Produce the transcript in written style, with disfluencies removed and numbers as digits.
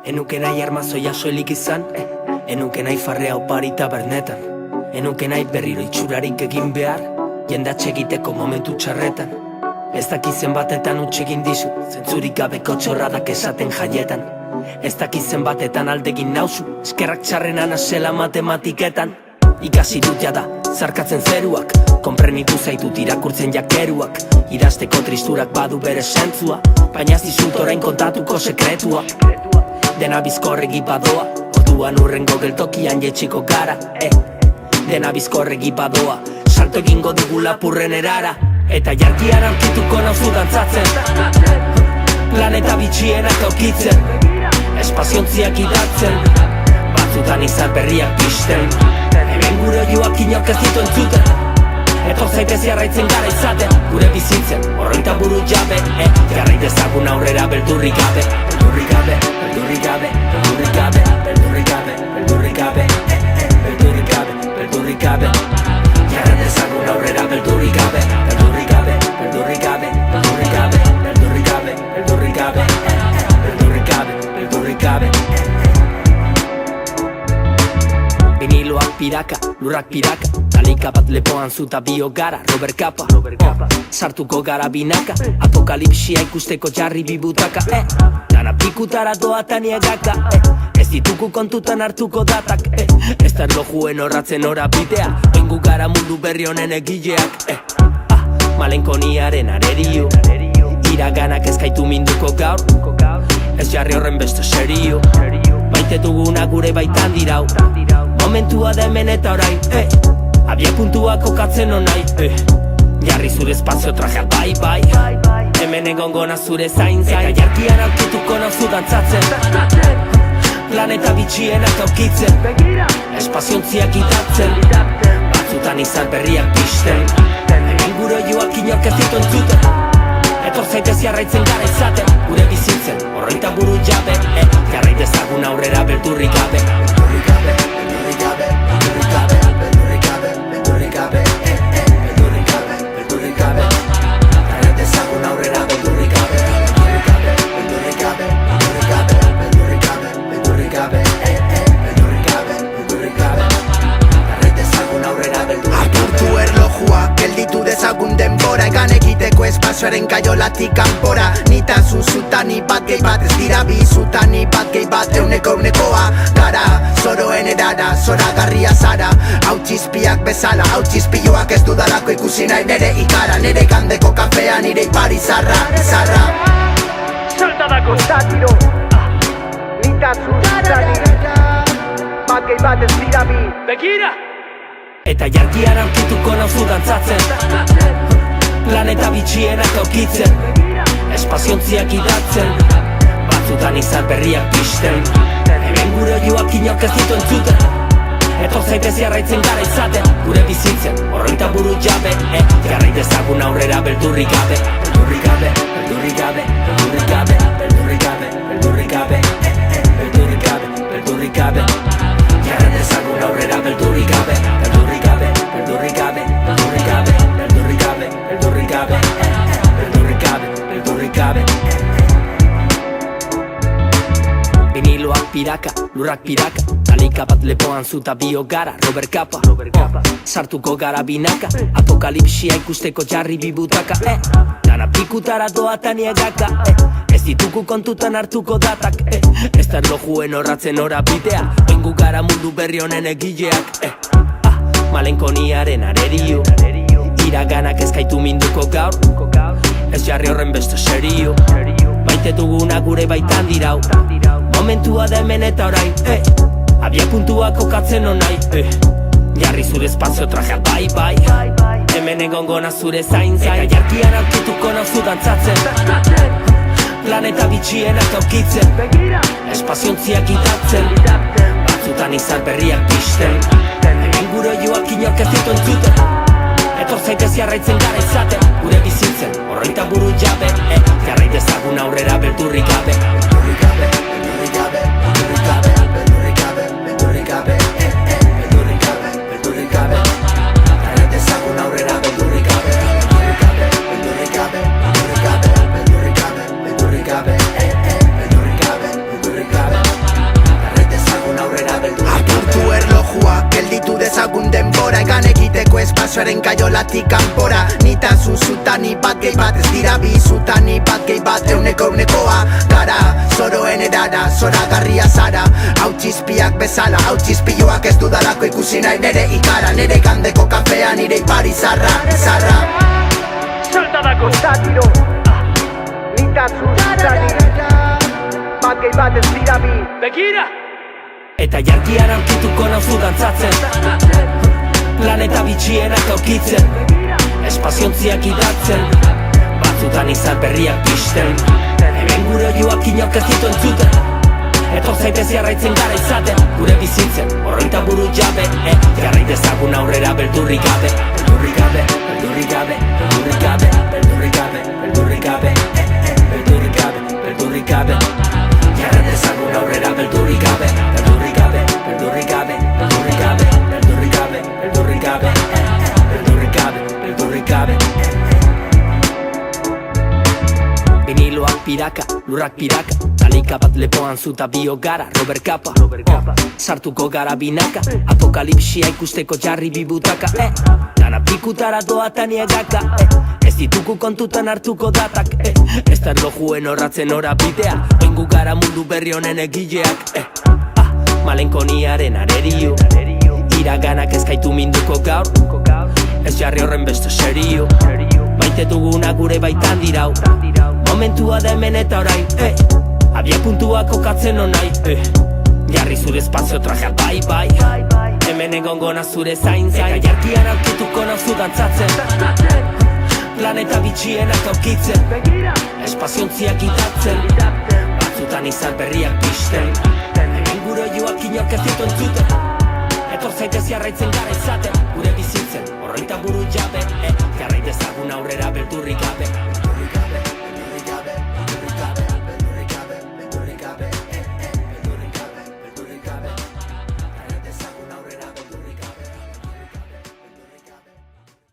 Enuke nahi armazoia soilik izan, enuke nahi farrea opari tabernetan, enuke nahi berriro itxurarik egin behar, jendatxe egiteko momentu txarretan. Ez dakizen batetan utxegin dizu, zentzurik gabeko txorradak esaten jaietan. Ez dakizen batetan aldegin nauzu, eskerrak txarrenan asela matematiketan. Ikasi dut jada, zarkatzen zeruak, konprenitu zaitut irakurtzen jakeruak. Idazteko tristurak badu bere sentzua, baina ez dizut orain kontatuko sekretua. Dena bizkorregi badoa, orduan urrengo geltokian jetxiko gara. Dena bizkorregi badoa, salto egingo dugu lapurren erara. Eta jarkian aurkituko nauzu dantzatzen, planeta bitxienak aurkitzen, espaziontziak idatzen, batzutan izan berriak pisten. Hemen gure oioak inork ez ditu entzuten, etor zaitez jarraitzen gara izaten, gure bizitzen, horreita buru jabe, jarrait ezagun aurrera beldurrik gabe. Beldurrik gabe, beldurrik gabe, beldurrik gabe, beldurrik gabe, beldurrik gabe, beldurrik gabe, beldurrik gabe. Jarrait ezagun aurrera beldurrik gabe, beldurrik gabe, beldurrik gabe, beldurrik gabe, beldurrik gabe, beldurrik gabe, beldurrik gabe, beldurrik gabe. Viniloak piraka, lurrak piraka, talika bat lepoan zuta bio gara, Robert Capa. Sartuko gara binaka, apokalipsia ikusteko jarri bibutaka. Dana pikutara doatan iegaka, ez dituku kontutan hartuko datak. Ez da erlojuen horratzen horabidea, oingu gara mundu berri honen egileak. Malenkoniaren arerio, iraganak ezkaitu minduko gaur, ez jarri horren beste serio. Maite duguna gure baitan dirau, momentua da hemen eta orain, abia puntua kokatzen onai, jarri zure espazio trajeak bai, hemen egongona zure zain, eta jarkian aurkituko nauzu dantzatzen, planeta bitxienak aurkitzen, espaziontziak idatzen, batzutan izan berriak pisten. Hemen gure oioak inork ez ditu entzuten, etor zaitez jarraitzen gara izaten, gure bizitzen, horreita buru jabe, jarrait ezagun aurrera beldurrik gabe. Beldurrik gabe, beldurrik gabe, beldurrik gabe, beldurrik gabe, beldurrik gabe, beldurrik gabe, beldurrik gabe. Jarrait ezagun aurrera beldurrik gabe, beldurrik gabe, beldurrik gabe, beldurrik gabe, beldurrik gabe, beldurrik gabe, beldurrik gabe, beldurrik gabe. Jarrait ezagun aurrera beldurrik gabe. Apurtu erlojua, gelditu dezagun denbora, egan egiteko espazioaren kaiolatik kanpora. Nita zuzutani bat gehi bat, ez dira bizutani bat gehi bat, eunekoa gara, zoroen erara, zoragarria zara. Hau txizpiak bezala, hau txizpioak ez dudalako ikusi nahi nere ikara, nere gandeko kafea, nire ipari zarra. Saltadako satiro, nita zuzutani bat gehi bat, ez dira bi. Begira! Eta jarkian aurkituko nauzu dantzatzen, planeta bitxienak aurkitzen, espaziontziak idatzen, batzutan izan berriak pisten. Hemen gure oioak inork ez ditu entzuten, etor zaitez jarraitzen gara izaten, gure bizitzen, horreita buru jabe, jarrait ezagun aurrera beldurrik gabe. Beldurrik gabe, beldurrik gabe, beldurrik gabe, beldurrik gabe, beldurrik gabe, beldurrik gabe, beldurrik gabe. Jarrait ezagun aurrera beldurrik gabe, beldurrik gabe, beldurrik gabe, beldurrik gabe, beldurrik gabe, beldurrik gabe, beldurrik gabe, beldurrik gabe. Viniloak piraka, lurrak piraka, talika bat lepoan zuta bio gara, Robert Capa. Sartuko gara binaka, apokalipsia ikusteko jarri bibutaka. Dana pikutara doatan iegaka, ez dituku kontutan hartuko datak. Ez da erlojuen horratzen horabidea, oingu gara mundu berri honen egileak. Malenkoniaren arerio, iraganak ezkaitu minduko gaur, ez jarri horren beste serio. Maite duguna gure baitan dirau, momentua da hemen eta orain, abia puntua kokatzen onai, jarri zure espazio trajeak bai, hemen egongona zure zain, eta jarkian aurkituko nauzu dantzatzen, planeta bitxienak aurkitzen, espaziontziak idatzen, batzutan izan berriak pisten. Hemen gure oioak inork ez ditu entzuten, etor zaitez jarraitzen gara izaten, gure bizitzen, horreita buru jabe, jarrait ezagun aurrera beldurrik gabe. Beldurrik gabe, beldurrik gabe, beldurrik gabe, beldurrik gabe, beldurrik gabe, beldurrik gabe, beldurrik gabe. Jarrait ezagun aurrera beldurrik gabe, beldurrik gabe, beldurrik gabe, beldurrik gabe, beldurrik gabe, beldurrik gabe, beldurrik gabe, beldurrik gabe. espazioaren kaiolatik kanpora. Nitasun zuta ni bat gehi bat, ez dira bi zuta ni bat gehi bat, eunekoa gara, zoroen erara, zoragarria zara. Hau txizpiak bezala, hau txizpiloak ez dudalako ikusi nahi nere ikara. Nere gandeko kafea, nire ipar izarra. Saltadako satiro Nitatsu zutani Bat gehi bat ez dira bi Begira! Eta jarkian aurkituko nauzu dantzatzen, planeta bitxienak aurkitzen, espaziontziak idatzen, batzutan izan berriak pisten. Hemen gure oioak inork ez ditu entzuten, etor zaitez jarraitzen gara izaten, gure bizitzen, horreita buru jabe, jarrai dezagun aurrera beldurrik gabe. Beldurrik gabe, beldurrik gabe, beldurrik gabe, beldurrik gabe, beldurrik gabe, beldurrik gabe, beldurrik gabe. Jarrai dezagun aurrera beldurrik gabe. Beldurrik gabe, beldurrik gabe, beldurrik gabe, beldurrik gabe, beldurrik gabe, beldurrik gabe, beldurrik gabe. Viniloak piraka, lurrak piraka, talika bat lepoan zuta bio gara, Robert Capa. Sartuko gara binaka, apokalipsia ikusteko jarri bibutaka. Dana pikutara doatan iegaka, ez dituku kontutan hartuko datak. Ez da erlojuen horratzen horabidea, oingu gara mundu berri honen egileak. Malenkoniaren arerio, iraganak ezkaitu minduko gaur, ez jarri horren beste serio. Maite duguna gure baitan dirau, momentua da hemen eta orain, abia puntua kokatzen onai, jarri zure espazio trajea bai, hemen egongona zure zain. Eta jarkian aurkituko nauzu dantzatzen, planeta bitxienak aurkitzen, espaziontziak idatzen, batzutan izan berriak pisten. Hemen gure oioak inork ez ditu entzuten, etor zaitez jarraitzen gara izaten, gure bizitzen, horreita buru jabe, jarrai dezagun aurrera beldurrik gabe.